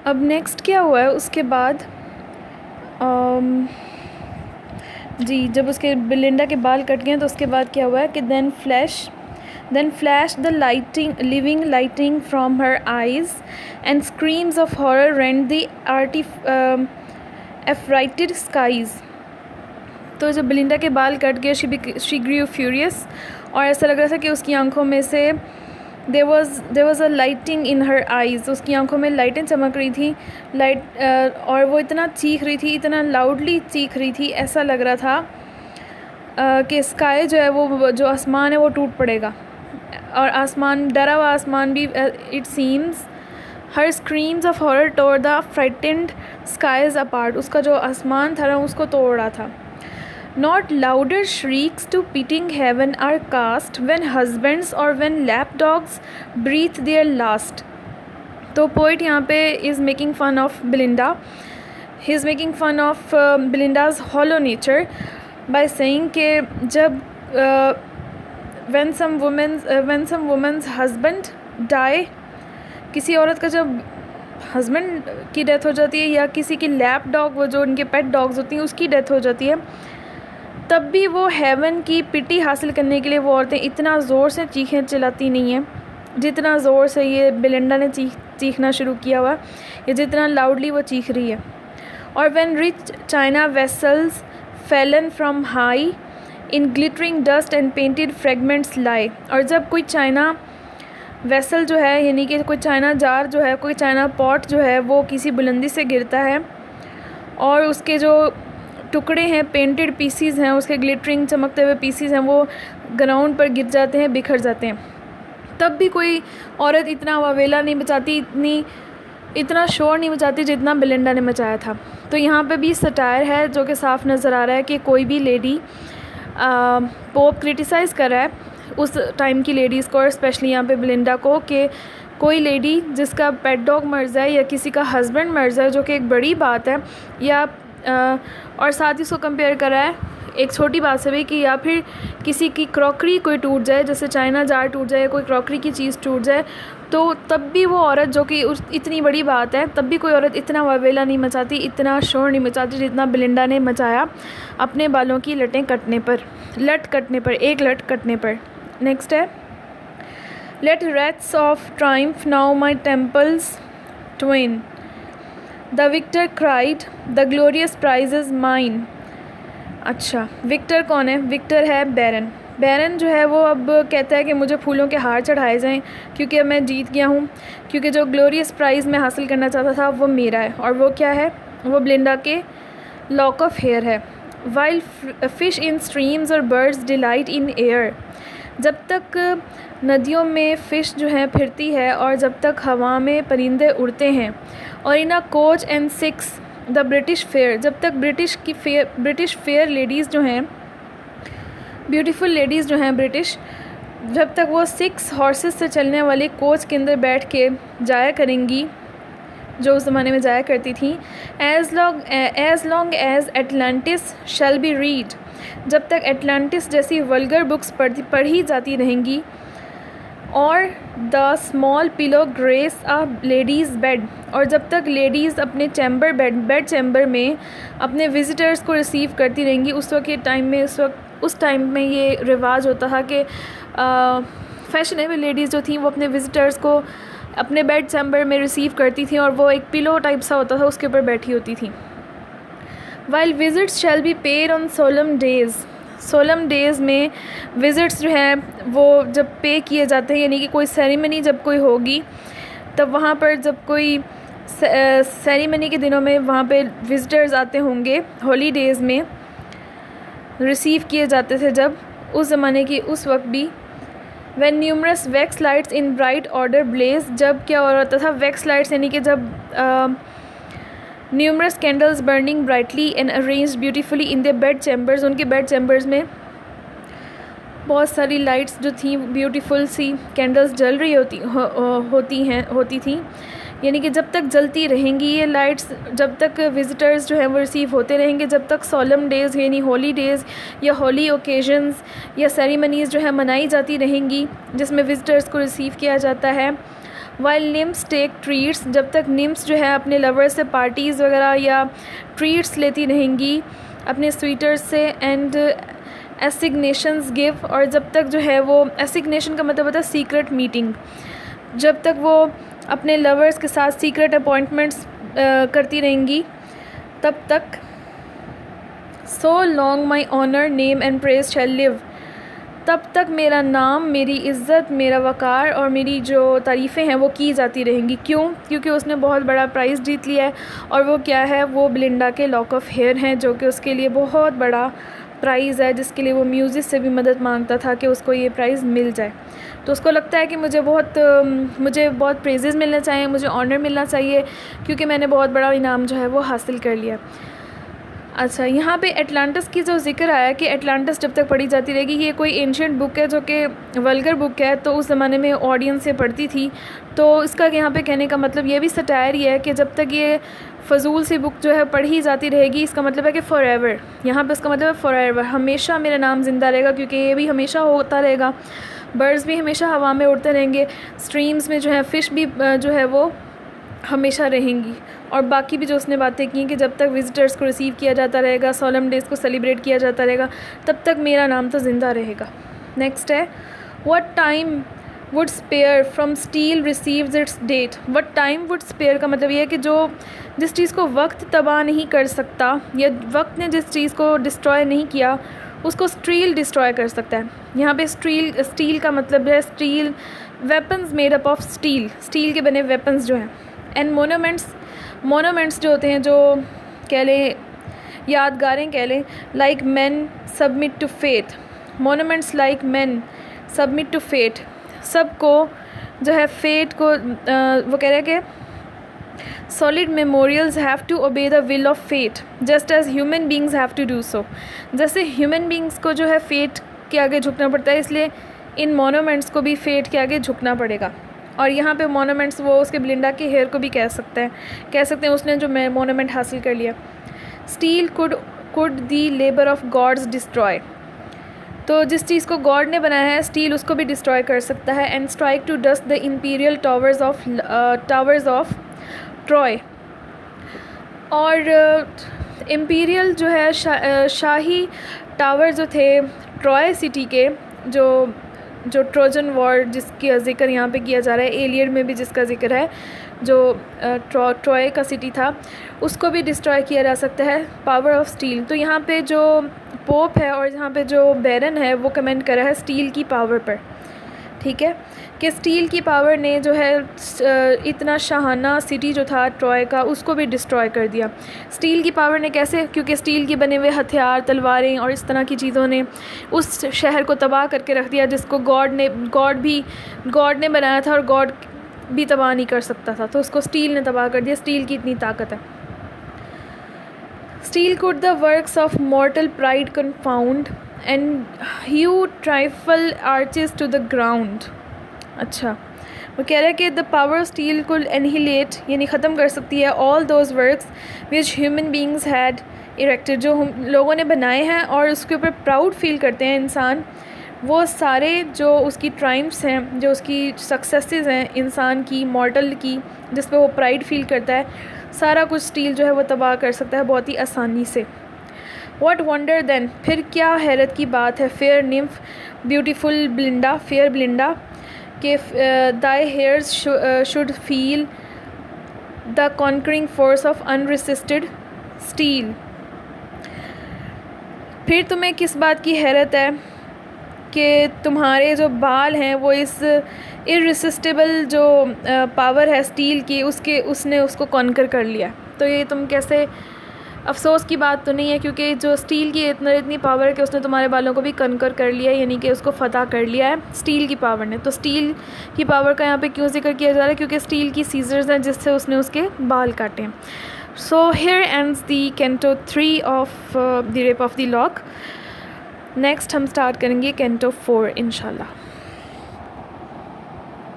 अब नेक्स्ट क्या हुआ है उसके बाद, अम, जी जब उसके बिलिंडा के बाल कट गए तो उसके बाद क्या हुआ है कि then flashed the living lighting from her eyes, and screams of horror rent the affrighted skies. तो जब बिलिंडा के बाल कट गए she grew furious, और ऐसा लग रहा था कि उसकी आंखों में से there was a lighting in her eyes, उसकी आंखों में लाइटें चमक रही थी, और वो इतना चीख रही थी, इतना लाउडली चीख रही थी, ऐसा लग रहा था कि स्काई जो है वो जो आसमान है वो टूट पड़ेगा, और आसमान डरा हुआ आसमान भी, it seems her screams of horror tore the frightened skies apart, उसका जो आसमान था ना उसको तोड़ रहा था. Not louder shrieks to pitying heaven are cast when husbands or when lapdogs breathe their last. तो पोइट यहाँ पे is making fun of Belinda. He is making fun of Belinda's hollow nature by saying कि जब when some woman's husband die, किसी औरत का जब husband की डेथ हो जाती है या किसी की लैप डॉग, वो जो उनके पेट डॉग्स होती हैं, उसकी डेथ हो जाती है, तब भी वो हेवन की पिटी हासिल करने के लिए वो औरतें इतना ज़ोर से चीखें चिल्लाती नहीं हैं जितना ज़ोर से ये बेलिंडा ने चीखना शुरू किया हुआ, या जितना लाउडली वो चीख रही है. और when rich china vessels fallen from high in glittering dust and painted fragments lie, और जब कोई चाइना वेसल जो है, यानी कि कोई चाइना जार जो है, कोई चाइना पॉट जो है, वो किसी बुलंदी से गिरता है और उसके जो टुकड़े हैं, पेंटेड पीसीज हैं, उसके ग्लिटरिंग चमकते हुए पीसीज हैं, वो ग्राउंड पर गिर जाते हैं, बिखर जाते हैं, तब भी कोई औरत इतना वावेला नहीं मचाती, इतना शोर नहीं मचाती जितना बेलिंडा ने मचाया था. तो यहाँ पे भी सटायर है जो कि साफ नज़र आ रहा है कि कोई भी लेडी पोप क्रिटिसाइज़ कर रहा है उस टाइम की लेडीज़ को, और स्पेशली यहाँ पे बेलिंडा को, कि कोई लेडी जिसका पेट डॉग मर जाए या किसी का हस्बैंड मर जाए, जो कि एक बड़ी बात है, या और साथ ही उसको कंपेयर कर रहा है एक छोटी बात से भी, कि या फिर किसी की क्रॉकरी कोई टूट जाए, जैसे चाइना जार टूट जाए, कोई क्रॉकरी की चीज़ टूट जाए, तो तब भी वो औरत जो कि इतनी बड़ी बात है, तब भी कोई औरत इतना वावेला नहीं मचाती, इतना शोर नहीं मचाती जितना बेलिंडा ने मचाया अपने बालों की लट कटने पर. नेक्स्ट है, let wreaths of triumph now my temples twine, the victor cried the glorious prize is mine. अच्छा, विक्टर कौन है? विक्टर है बैरन जो है वो अब कहता है कि मुझे फूलों के हार चढ़ाए जाएं क्योंकि अब मैं जीत गया हूँ, क्योंकि जो ग्लोरियस प्राइज़ मैं हासिल करना चाहता था वो मेरा है, और वो क्या है? वो बेलिंडा के लॉक ऑफ हेयर है. वाइल फिश इन स्ट्रीम्स और बर्ड्स डिलाइट इन एयर, जब तक नदियों में फ़िश जो है फिरती है और जब तक हवा में परिंदे उड़ते हैं, और in a coach and six the British fair, जब तक ब्रिटिश फेयर लेडीज़ जो हैं, ब्यूटीफुल लेडीज़ जो हैं ब्रिटिश, जब तक वो 6 हॉर्सेस से चलने वाले कोच के अंदर बैठ के जाया करेंगी, जो उस ज़माने में जाया करती थी, as long as Atlantis shall be read, जब तक एटलांटिस जैसी वल्गर बुक्स पढ़ी जाती रहेंगी, और the small pillow grace a ladies bed, और जब तक लेडीज़ अपने बेड चैम्बर में अपने विज़िटर्स को रिसीव करती रहेंगी. उस टाइम में ये रिवाज होता था कि फैशनेबल लेडीज़ जो थी वो अपने विज़िटर्स को अपने बेड चैम्बर में रिसीव करती थी, और वो एक पिलो टाइप सा होता था, उसके ऊपर बैठी होती थी. While visits shall be paid on solemn days में विज़िट्स जो हैं वो जब पे किए जाते हैं, यानी कि कोई सेरेमनी जब कोई होगी, तब वहाँ पर जब कोई सेरेमनी के दिनों में वहाँ पे विज़िटर्स आते होंगे, हॉलीडेज़ में रिसीव किए जाते थे जब, उस ज़माने की उस वक्त भी. When numerous wax lights in bright order blaze, जब क्या हो रहा था? वैक्स लाइट्स यानी कि जब numerous candles burning brightly and arranged beautifully in the bed chambers, उनके बेड चैम्बर्स में बहुत सारी लाइट्स जो थी, ब्यूटीफुल सी कैंडल्स जल रही होती थी, यानी कि जब तक जलती रहेंगी ये लाइट्स, जब तक विज़िटर्स जो हैं वो रिसीव होते रहेंगे, जब तक सोलम डेज़ यानी हॉलीडेज़ या हॉली ओकेजन्स या सेरेमनीज़ जो है मनाई जाती रहेंगी जिसमें विज़िटर्स को रिसीव किया जाता है. वाइल निम्स टेक ट्रीट्स, जब तक निम्स जो है अपने लवर से पार्टीज़ वगैरह या ट्रीट्स लेती रहेंगी अपने स्वीटर्स से, एंड एसिग्नेशंस गिव, और जब तक जो है वो एसिग्नेशन का मतलब होता है सीक्रेट मीटिंग, जब तक वो अपने लवर्स के साथ सीक्रेट अपॉइंटमेंट्स करती रहेंगी तब तक। So long my honour name and praise shall live, तब तक मेरा नाम, मेरी इज़्ज़त, मेरा वक़ार और मेरी जो तारीफ़ें हैं वो की जाती रहेंगी। क्यों? क्योंकि उसने बहुत बड़ा प्राइज़ जीत लिया है, और वो क्या है, वो बेलिंडा के लॉक ऑफ हेयर हैं, जो कि उसके लिए बहुत बड़ा प्राइज़ है, जिसके लिए वो म्यूज़िक से भी मदद मांगता था कि उसको ये प्राइज़ मिल जाए। तो उसको लगता है कि मुझे बहुत प्रेजेज़ मिलना चाहिए, मुझे ऑनर मिलना चाहिए, क्योंकि मैंने बहुत बड़ा इनाम जो है वो हासिल कर लिया। अच्छा, यहाँ पे एटलांटिस की जो ज़िक्र आया कि एटलांटिस जब तक पढ़ी जाती रहेगी, ये कोई एंशिएंट बुक है जो कि वल्गर बुक है, तो उस ज़माने में ऑडियंस से पढ़ती थी। तो इसका यहाँ पे कहने का मतलब ये भी सटायर ही है कि जब तक ये फ़जूल सी बुक जो है पढ़ी जाती रहेगी, इसका मतलब है कि फ़ॉर एवर, यहाँ पे इसका मतलब है फ़ॉर एवर, हमेशा मेरा नाम ज़िंदा रहेगा, क्योंकि ये भी हमेशा होता रहेगा। बर्ड्स भी हमेशा हवा में उड़ते रहेंगे, स्ट्रीम्स में जो है फ़िश भी जो है वो हमेशा रहेंगी, और बाकी भी जो उसने बातें की कि जब तक विज़िटर्स को रिसीव किया जाता रहेगा, सोलम डेज़ को सेलिब्रेट किया जाता रहेगा, तब तक मेरा नाम तो ज़िंदा रहेगा। नेक्स्ट है what time would spare from steel receives its date. What time would spare का मतलब ये है कि जिस चीज़ को वक्त तबाह नहीं कर सकता, या वक्त ने जिस चीज़ को डिस्ट्रॉय नहीं किया, उसको स्टील डिस्ट्रॉय कर सकता है। यहाँ पे स्टील का मतलब है steel weapons made up of steel के बने वेपन्स जो हैं। एंड मोनूमेंट्स जो होते हैं, जो कह लें यादगारें कह लें, like man submit to faith, monuments like man submit to fate, सबको जो है फेट को वो कह रहे हैं कि solid memorials have to obey the will of fate just as human beings have to do so. जैसे ह्यूमन बींग्स को जो है फेट के आगे झुकना पड़ता है, इसलिए इन मोनूमेंट्स को भी फेट के आगे झुकना पड़ेगा। और यहाँ पे मोनूमेंट्स वो उसके बेलिंडा के हेयर को भी कह सकते हैं उसने जो मोनूमेंट हासिल कर लिया। Steel could the labour of gods destroy, तो जिस चीज़ को गॉड ने बनाया है स्टील उसको भी डिस्ट्रॉय कर सकता है। And strike to dust the imperial towers of Troy, और इम्पीरियल जो है शाही टावर जो थे ट्रॉय सिटी के, जो ट्रोजन वॉर जिसकी ज़िक्र यहाँ पे किया जा रहा है, एलियड में भी जिसका ज़िक्र है, जो ट्रॉय का सिटी था, उसको भी डिस्ट्रॉय किया जा सकता है पावर ऑफ स्टील। तो यहाँ पे जो पोप है और यहाँ पे जो बैरन है वो कमेंट कर रहा है स्टील की पावर पर, ठीक है, कि स्टील की पावर ने जो है इतना शाहाना सिटी जो था ट्रॉय का उसको भी डिस्ट्रॉय कर दिया। स्टील की पावर ने कैसे? क्योंकि स्टील के बने हुए हथियार, तलवारें और इस तरह की चीज़ों ने उस शहर को तबाह करके रख दिया, जिसको गॉड ने बनाया था, और गॉड भी तबाह नहीं कर सकता था, तो उसको स्टील ने तबाह कर दिया। स्टील की इतनी ताकत है। Steel could the works of mortal pride confound and hew triumphal arches to the ground. अच्छा, वो कह रहा है कि the power of steel could annihilate, यानी ख़त्म कर सकती है, all those works which human beings had erected, जो हम लोगों ने बनाए हैं और उसके ऊपर प्राउड फील करते हैं इंसान, वो सारे जो उसकी ट्राइम्फ्स हैं, जो उसकी सक्सेसेस हैं इंसान की, मॉर्टल की, जिस पे वो प्राइड फील करता है, सारा कुछ स्टील जो है वो तबाह कर सकता है बहुत ही आसानी से। व्हाट वंडर देन, फिर क्या हैरत की बात है, fair nymph beautiful Belinda, fair Belinda, कि thy hairs should feel the conquering force of unresisted steel. फिर तुम्हें किस बात की हैरत है कि तुम्हारे जो बाल हैं वो इस इररेसिस्टिबल जो पावर है स्टील की उसने उसको कॉन्कर कर लिया। तो ये तुम कैसे, अफसोस की बात तो नहीं है, क्योंकि जो स्टील की इतनी पावर है कि उसने तुम्हारे बालों को भी कॉन्कर कर लिया है, यानी कि उसको फ़तह कर लिया है स्टील की पावर ने। तो स्टील की पावर का यहाँ पे क्यों जिक्र किया जा रहा है? क्योंकि स्टील की सीजर्स हैं जिससे उसने उसके बाल काटे हैं। So here ends the canto 3 of the rape of the lock. Next हम स्टार्ट करेंगे कैंटो 4 इंशाल्लाह।